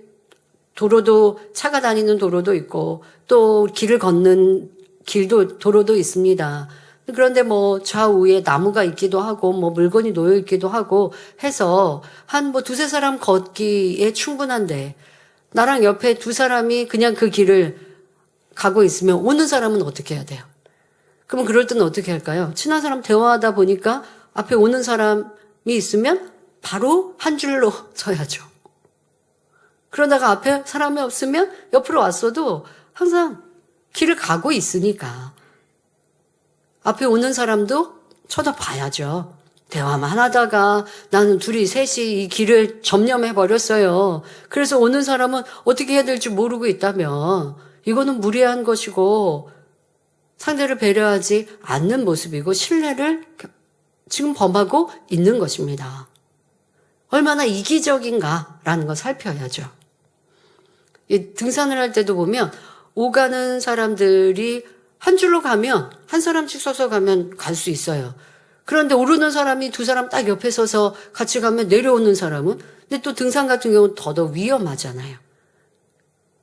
도로도 차가 다니는 도로도 있고 또 길을 걷는 길도 도로도 있습니다. 그런데 뭐 좌우에 나무가 있기도 하고 뭐 물건이 놓여 있기도 하고 해서 한 뭐 두세 사람 걷기에 충분한데 나랑 옆에 두 사람이 그냥 그 길을 가고 있으면 오는 사람은 어떻게 해야 돼요? 그러면 그럴 때는 어떻게 할까요? 친한 사람 대화하다 보니까 앞에 오는 사람이 있으면 바로 한 줄로 서야죠. 그러다가 앞에 사람이 없으면 옆으로 왔어도 항상 길을 가고 있으니까 앞에 오는 사람도 쳐다봐야죠. 대화만 하다가 나는 둘이 셋이 이 길을 점령해버렸어요. 그래서 오는 사람은 어떻게 해야 될지 모르고 있다면 이거는 무례한 것이고 상대를 배려하지 않는 모습이고 신뢰를 지금 범하고 있는 것입니다. 얼마나 이기적인가라는 걸 살펴야죠. 등산을 할 때도 보면 오가는 사람들이 한 줄로 가면 한 사람씩 서서 가면 갈 수 있어요. 그런데 오르는 사람이 두 사람 딱 옆에 서서 같이 가면 내려오는 사람은, 근데 또 등산 같은 경우는 더더욱 위험하잖아요.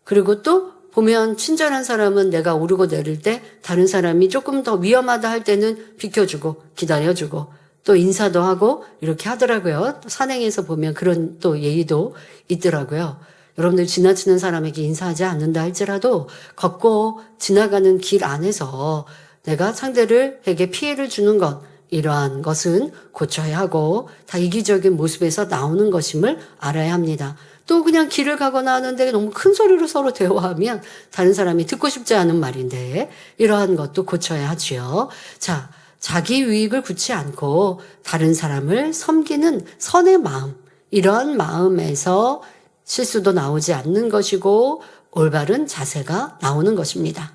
그리고 또 보면 친절한 사람은 내가 오르고 내릴 때 다른 사람이 조금 더 위험하다 할 때는 비켜주고 기다려주고 또 인사도 하고 이렇게 하더라고요. 산행에서 보면 그런 또 예의도 있더라고요. 여러분들 지나치는 사람에게 인사하지 않는다 할지라도 걷고 지나가는 길 안에서 내가 상대에게 피해를 주는 것, 이러한 것은 고쳐야 하고 다 이기적인 모습에서 나오는 것임을 알아야 합니다. 또 그냥 길을 가거나 하는데 너무 큰 소리로 서로 대화하면 다른 사람이 듣고 싶지 않은 말인데 이러한 것도 고쳐야 하지요. 자, 자기 유익을 굳지 않고 다른 사람을 섬기는 선의 마음, 이러한 마음에서 실수도 나오지 않는 것이고 올바른 자세가 나오는 것입니다.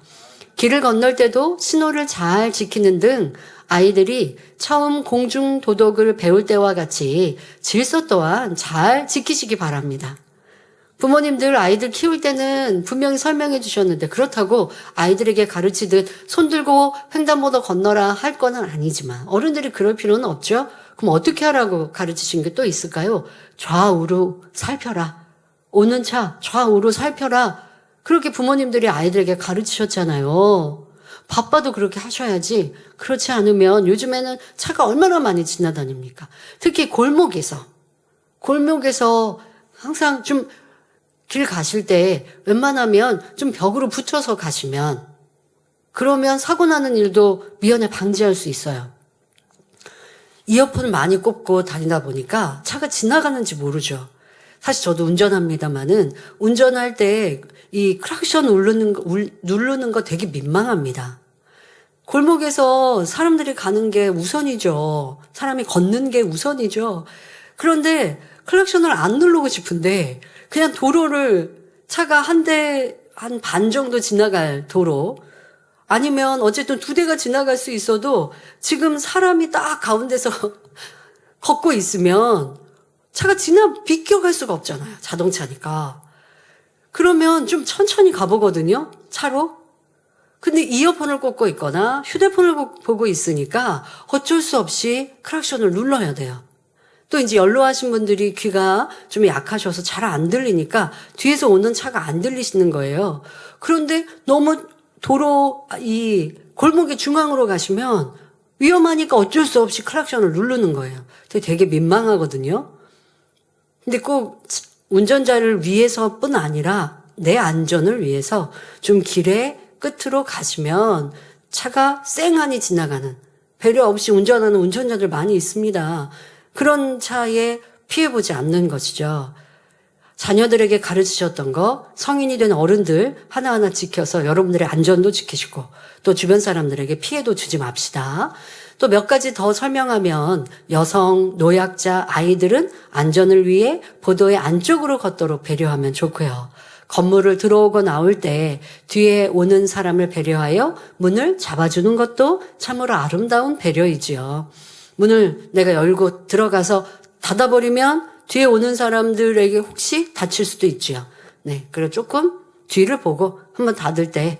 길을 건널 때도 신호를 잘 지키는 등 아이들이 처음 공중도덕을 배울 때와 같이 질서 또한 잘 지키시기 바랍니다. 부모님들 아이들 키울 때는 분명히 설명해 주셨는데 그렇다고 아이들에게 가르치듯 손 들고 횡단보도 건너라 할 건 아니지만 어른들이 그럴 필요는 없죠. 그럼 어떻게 하라고 가르치신 게 또 있을까요? 좌우로 살펴라. 오는 차 좌우로 살펴라. 그렇게 부모님들이 아이들에게 가르치셨잖아요. 바빠도 그렇게 하셔야지. 그렇지 않으면 요즘에는 차가 얼마나 많이 지나다닙니까? 특히 골목에서 항상 좀 길 가실 때 웬만하면 좀 벽으로 붙여서 가시면 그러면 사고 나는 일도 미연에 방지할 수 있어요. 이어폰을 많이 꽂고 다니다 보니까 차가 지나가는지 모르죠. 사실 저도 운전합니다만은 운전할 때 이 클락션 누르는 거 되게 민망합니다. 골목에서 사람들이 가는 게 우선이죠. 사람이 걷는 게 우선이죠. 그런데 클락션을 안 누르고 싶은데 그냥 도로를 차가 한 반 정도 지나갈 도로 아니면 어쨌든 두 대가 지나갈 수 있어도 지금 사람이 딱 가운데서 걷고 있으면 차가 비껴갈 수가 없잖아요. 자동차니까. 그러면 좀 천천히 가보거든요. 차로. 근데 이어폰을 꽂고 있거나 휴대폰을 보고 있으니까 어쩔 수 없이 클락션을 눌러야 돼요. 또 이제 연로하신 분들이 귀가 좀 약하셔서 잘 안 들리니까 뒤에서 오는 차가 안 들리시는 거예요. 그런데 너무 이 골목의 중앙으로 가시면 위험하니까 어쩔 수 없이 클락션을 누르는 거예요. 되게 민망하거든요. 근데 꼭 운전자를 위해서뿐 아니라 내 안전을 위해서 좀 길의 끝으로 가시면 차가 쌩하니 지나가는 배려 없이 운전하는 운전자들 많이 있습니다. 그런 차에 피해보지 않는 것이죠. 자녀들에게 가르치셨던 거 성인이 된 어른들 하나하나 지켜서 여러분들의 안전도 지키시고 또 주변 사람들에게 피해도 주지 맙시다. 또 몇 가지 더 설명하면 여성, 노약자, 아이들은 안전을 위해 보도의 안쪽으로 걷도록 배려하면 좋고요. 건물을 들어오고 나올 때 뒤에 오는 사람을 배려하여 문을 잡아주는 것도 참으로 아름다운 배려이지요. 문을 내가 열고 들어가서 닫아버리면 뒤에 오는 사람들에게 혹시 다칠 수도 있지요. 네, 그래 조금 뒤를 보고 한번 닫을 때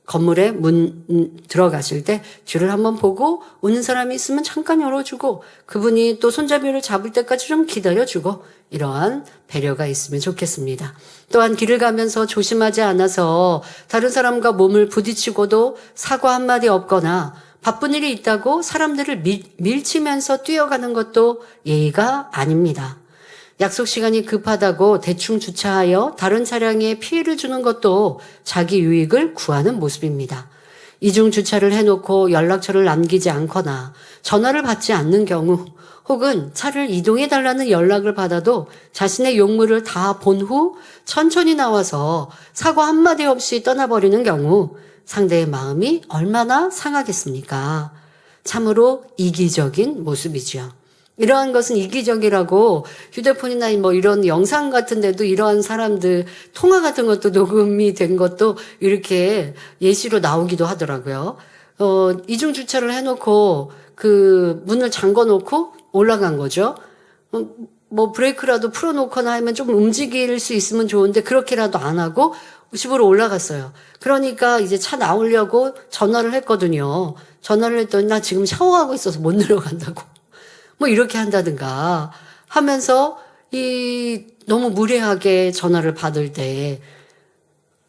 건물에 문 들어가실 때 뒤를 한번 보고 오는 사람이 있으면 잠깐 열어주고 그분이 또 손잡이를 잡을 때까지 좀 기다려주고 이러한 배려가 있으면 좋겠습니다. 또한 길을 가면서 조심하지 않아서 다른 사람과 몸을 부딪히고도 사과 한마디 없거나 바쁜 일이 있다고 사람들을 밀치면서 뛰어가는 것도 예의가 아닙니다. 약속 시간이 급하다고 대충 주차하여 다른 차량에 피해를 주는 것도 자기 유익을 구하는 모습입니다. 이중 주차를 해놓고 연락처를 남기지 않거나 전화를 받지 않는 경우 혹은 차를 이동해달라는 연락을 받아도 자신의 용무를 다 본 후 천천히 나와서 사과 한마디 없이 떠나버리는 경우 상대의 마음이 얼마나 상하겠습니까? 참으로 이기적인 모습이지요. 이러한 것은 이기적이라고 휴대폰이나 뭐 이런 영상 같은 데도 이러한 사람들 통화 같은 것도 녹음이 된 것도 이렇게 예시로 나오기도 하더라고요. 이중 주차를 해놓고 그 문을 잠궈 놓고 올라간 거죠. 뭐 브레이크라도 풀어놓거나 하면 좀 움직일 수 있으면 좋은데 그렇게라도 안 하고 집으로 올라갔어요. 그러니까 이제 차 나오려고 전화를 했거든요. 전화를 했더니 나 지금 샤워하고 있어서 못 내려간다고. 뭐 이렇게 한다든가 하면서 너무 무례하게 전화를 받을 때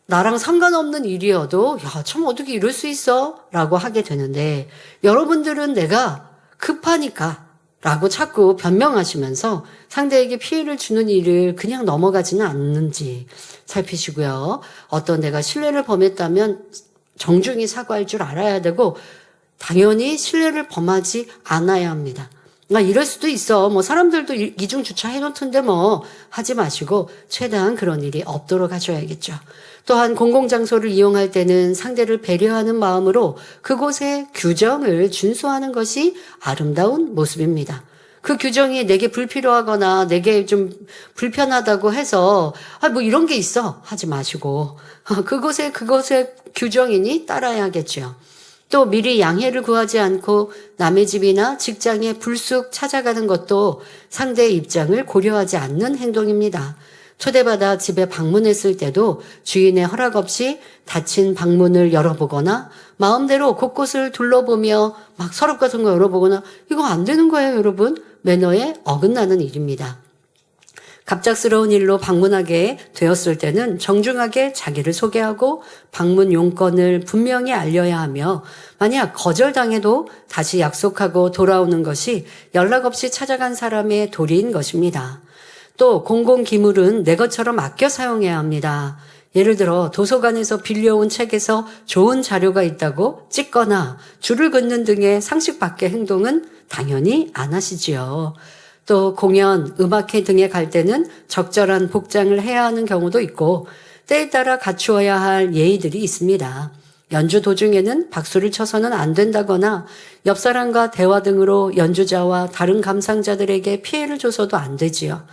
나랑 상관없는 일이어도 야, 참 어떻게 이럴 수 있어? 라고 하게 되는데 여러분들은 내가 급하니까 라고 자꾸 변명하시면서 상대에게 피해를 주는 일을 그냥 넘어가지는 않는지 살피시고요. 어떤 내가 신뢰를 범했다면 정중히 사과할 줄 알아야 되고 당연히 신뢰를 범하지 않아야 합니다. 이럴 수도 있어. 뭐 사람들도 이중 주차 해놓던데 뭐 하지 마시고 최대한 그런 일이 없도록 하셔야겠죠. 또한 공공장소를 이용할 때는 상대를 배려하는 마음으로 그곳의 규정을 준수하는 것이 아름다운 모습입니다. 그 규정이 내게 불필요하거나 내게 좀 불편하다고 해서 뭐 이런 게 있어 하지 마시고 그곳의 규정이니 따라야겠죠. 또 미리 양해를 구하지 않고 남의 집이나 직장에 불쑥 찾아가는 것도 상대의 입장을 고려하지 않는 행동입니다. 초대받아 집에 방문했을 때도 주인의 허락 없이 닫힌 방문을 열어보거나 마음대로 곳곳을 둘러보며 막 서랍 같은 거 열어보거나 이거 안 되는 거예요, 여러분. 매너에 어긋나는 일입니다. 갑작스러운 일로 방문하게 되었을 때는 정중하게 자기를 소개하고 방문 용건을 분명히 알려야 하며 만약 거절당해도 다시 약속하고 돌아오는 것이 연락 없이 찾아간 사람의 도리인 것입니다. 또 공공기물은 내 것처럼 아껴 사용해야 합니다. 예를 들어 도서관에서 빌려온 책에서 좋은 자료가 있다고 찍거나 줄을 긋는 등의 상식 밖의 행동은 당연히 안 하시지요. 또 공연, 음악회 등에 갈 때는 적절한 복장을 해야 하는 경우도 있고 때에 따라 갖추어야 할 예의들이 있습니다. 연주 도중에는 박수를 쳐서는 안 된다거나 옆 사람과 대화 등으로 연주자와 다른 감상자들에게 피해를 줘서도 안 되지요.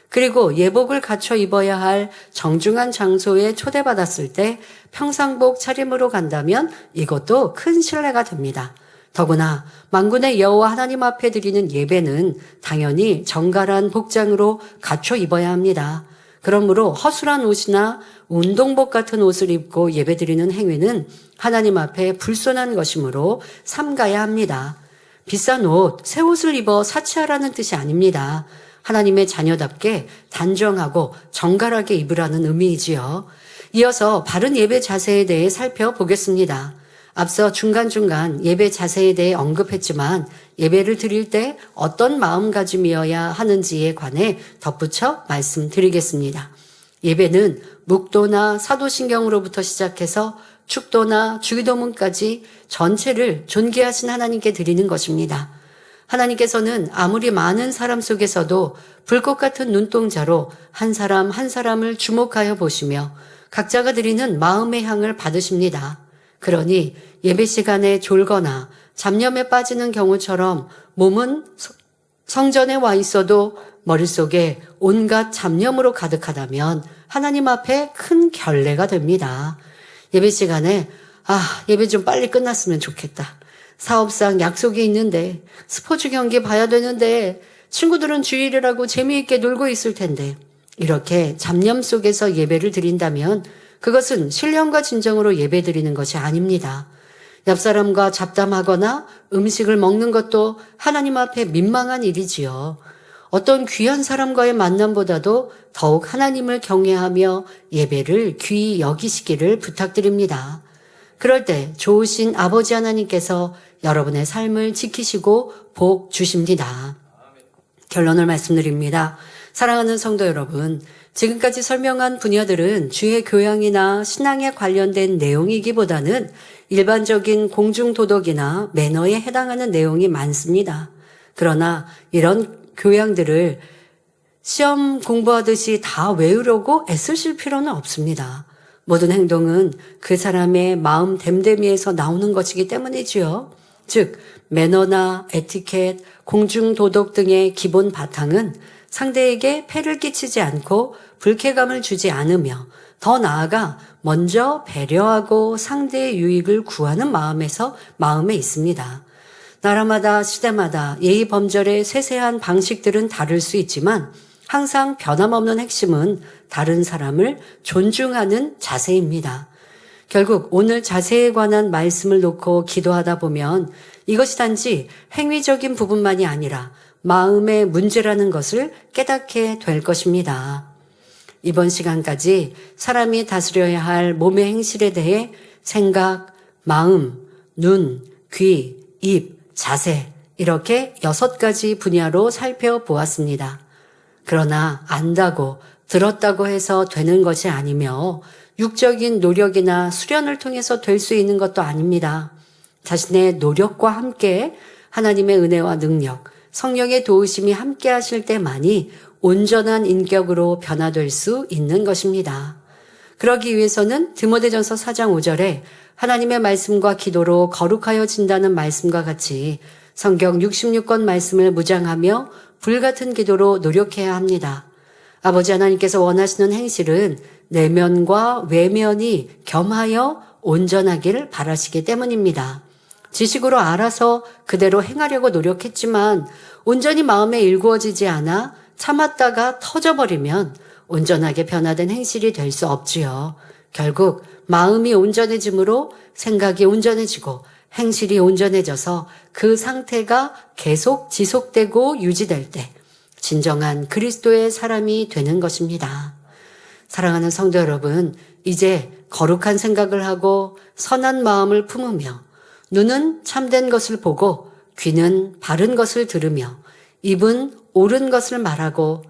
그리고 예복을 갖춰 입어야 할 정중한 장소에 초대받았을 때 평상복 차림으로 간다면 이것도 큰 신뢰가 됩니다. 더구나 만군의 여호와 하나님 앞에 드리는 예배는 당연히 정갈한 복장으로 갖춰 입어야 합니다. 그러므로 허술한 옷이나 운동복 같은 옷을 입고 예배드리는 행위는 하나님 앞에 불손한 것이므로 삼가야 합니다. 비싼 옷, 새 옷을 입어 사치하라는 뜻이 아닙니다. 하나님의 자녀답게 단정하고 정갈하게 입으라는 의미이지요. 이어서 바른 예배 자세에 대해 살펴보겠습니다. 앞서 중간중간 예배 자세에 대해 언급했지만 예배를 드릴 때 어떤 마음가짐이어야 하는지에 관해 덧붙여 말씀드리겠습니다. 예배는 묵도나 사도신경으로부터 시작해서 축도나 주기도문까지 전체를 존귀하신 하나님께 드리는 것입니다. 하나님께서는 아무리 많은 사람 속에서도 불꽃 같은 눈동자로 한 사람 한 사람을 주목하여 보시며 각자가 드리는 마음의 향을 받으십니다. 그러니 예배 시간에 졸거나 잡념에 빠지는 경우처럼 몸은 성전에 와 있어도 머릿속에 온갖 잡념으로 가득하다면 하나님 앞에 큰 결례가 됩니다. 예배 시간에 예배 좀 빨리 끝났으면 좋겠다. 사업상 약속이 있는데 스포츠 경기 봐야 되는데 친구들은 주일이라고 재미있게 놀고 있을 텐데 이렇게 잡념 속에서 예배를 드린다면 그것은 신령과 진정으로 예배드리는 것이 아닙니다. 옆 사람과 잡담하거나 음식을 먹는 것도 하나님 앞에 민망한 일이지요. 어떤 귀한 사람과의 만남보다도 더욱 하나님을 경외하며 예배를 귀히 여기시기를 부탁드립니다. 그럴 때 좋으신 아버지 하나님께서 여러분의 삶을 지키시고 복 주십니다. 결론을 말씀드립니다. 사랑하는 성도 여러분, 지금까지 설명한 분야들은 주의 교양이나 신앙에 관련된 내용이기보다는 일반적인 공중도덕이나 매너에 해당하는 내용이 많습니다. 그러나 이런 교양들을 시험 공부하듯이 다 외우려고 애쓰실 필요는 없습니다. 모든 행동은 그 사람의 마음 됨됨이에서 나오는 것이기 때문이지요. 즉 매너나 에티켓, 공중도덕 등의 기본 바탕은 상대에게 폐를 끼치지 않고 불쾌감을 주지 않으며 더 나아가 먼저 배려하고 상대의 유익을 구하는 마음에 있습니다. 나라마다 시대마다 예의 범절의 세세한 방식들은 다를 수 있지만 항상 변함없는 핵심은 다른 사람을 존중하는 자세입니다. 결국 오늘 자세에 관한 말씀을 놓고 기도하다 보면 이것이 단지 행위적인 부분만이 아니라 마음의 문제라는 것을 깨닫게 될 것입니다. 이번 시간까지 사람이 다스려야 할 몸의 행실에 대해 생각, 마음, 눈, 귀, 입, 자세 이렇게 6가지 분야로 살펴보았습니다. 그러나 안다고 들었다고 해서 되는 것이 아니며 육적인 노력이나 수련을 통해서 될 수 있는 것도 아닙니다. 자신의 노력과 함께 하나님의 은혜와 능력, 성령의 도우심이 함께 하실 때만이 온전한 인격으로 변화될 수 있는 것입니다. 그러기 위해서는 디모데전서 4장 5절에 하나님의 말씀과 기도로 거룩하여진다는 말씀과 같이 성경 66권 말씀을 무장하며 불같은 기도로 노력해야 합니다. 아버지 하나님께서 원하시는 행실은 내면과 외면이 겸하여 온전하길 바라시기 때문입니다. 지식으로 알아서 그대로 행하려고 노력했지만 온전히 마음에 일구어지지 않아 참았다가 터져버리면 온전하게 변화된 행실이 될 수 없지요. 결국 마음이 온전해짐으로 생각이 온전해지고 행실이 온전해져서 그 상태가 계속 지속되고 유지될 때 진정한 그리스도의 사람이 되는 것입니다. 사랑하는 성도 여러분, 이제 거룩한 생각을 하고 선한 마음을 품으며 눈은 참된 것을 보고 귀는 바른 것을 들으며 입은 옳은 것을 말하고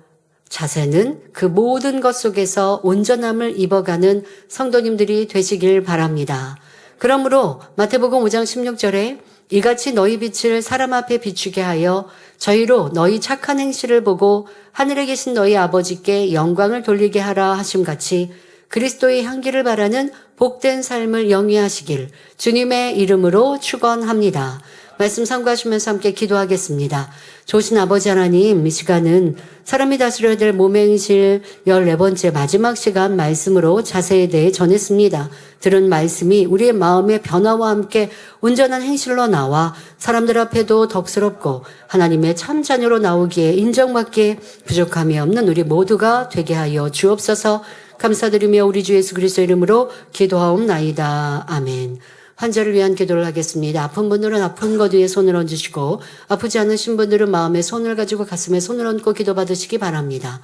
자세는 그 모든 것 속에서 온전함을 입어가는 성도님들이 되시길 바랍니다. 그러므로 마태복음 5장 16절에 이같이 너희 빛을 사람 앞에 비추게 하여 저희로 너희 착한 행실을 보고 하늘에 계신 너희 아버지께 영광을 돌리게 하라 하심같이 그리스도의 향기를 바라는 복된 삶을 영위하시길 주님의 이름으로 축원합니다. 말씀 참고하시면서 함께 기도하겠습니다. 좋으신 아버지 하나님, 이 시간은 사람이 다스려야 될 몸의 행실 14번째 마지막 시간 말씀으로 자세에 대해 전했습니다. 들은 말씀이 우리의 마음의 변화와 함께 온전한 행실로 나와 사람들 앞에도 덕스럽고 하나님의 참 자녀로 나오기에 인정받기에 부족함이 없는 우리 모두가 되게 하여 주옵소서. 감사드리며 우리 주 예수 그리스도 이름으로 기도하옵나이다. 아멘. 환자를 위한 기도를 하겠습니다. 아픈 분들은 아픈 것 위에 손을 얹으시고 아프지 않으신 분들은 마음에 손을 가지고 가슴에 손을 얹고 기도받으시기 바랍니다.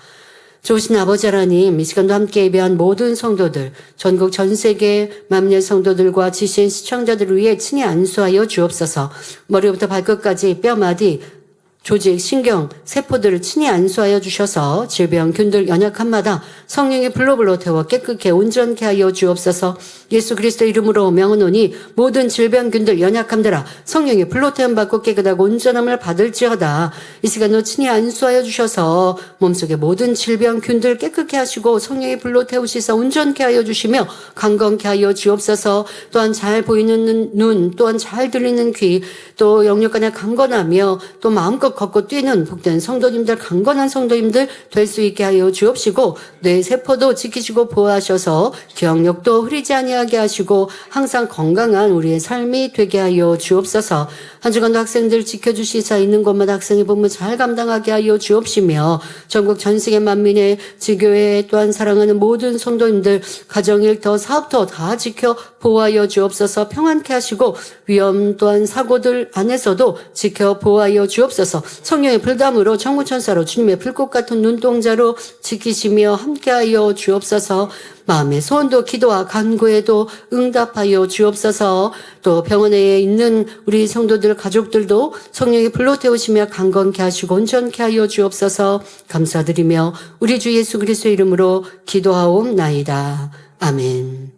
좋으신 아버지 하나님, 이 시간도 함께 예배한 모든 성도들, 전국 전 세계 만민의 성도들과 지신 시청자들을 위해 친히 안수하여 주옵소서. 머리부터 발끝까지 뼈마디, 조직, 신경, 세포들을 친히 안수하여 주셔서 질병, 균들, 연약함마다 성령의 불로 태워 깨끗게 온전케 하여 주옵소서. 예수 그리스도 이름으로 명하노니 모든 질병, 균들, 연약함들아 성령의 불로 태움 받고 깨끗하고 온전함을 받을지어다. 이 시간도 친히 안수하여 주셔서 몸속의 모든 질병, 균들 깨끗게 하시고 성령의 불로 태우시사 온전케 하여 주시며 강건케 하여 주옵소서. 또한 잘 보이는 눈, 또한 잘 들리는 귀, 또 영육간에 강건하며 또 마음껏 걷고 뛰는 복된 성도님들, 강건한 성도님들 될 수 있게 하여 주옵시고 뇌 세포도 지키시고 보호하셔서 기억력도 흐리지 아니하게 하시고 항상 건강한 우리의 삶이 되게 하여 주옵소서. 한 주간도 학생들 지켜주시사 있는 곳마다 학생의 본무 잘 감당하게 하여 주옵시며 전국 전 세계 만민의 지교회 또한 사랑하는 모든 성도님들 가정, 일터, 사업터 다 지켜 보호하여 주옵소서. 평안케 하시고 위험 또한 사고들 안에서도 지켜 보호하여 주옵소서. 성령의 불담으로 천군천사로 주님의 불꽃 같은 눈동자로 지키시며 함께하여 주옵소서. 마음의 소원도 기도와 간구에도 응답하여 주옵소서. 또 병원에 있는 우리 성도들 가족들도 성령의 불로 태우시며 강건케 하시고 온전케 하여 주옵소서. 감사드리며 우리 주 예수 그리스도 이름으로 기도하옵나이다. 아멘.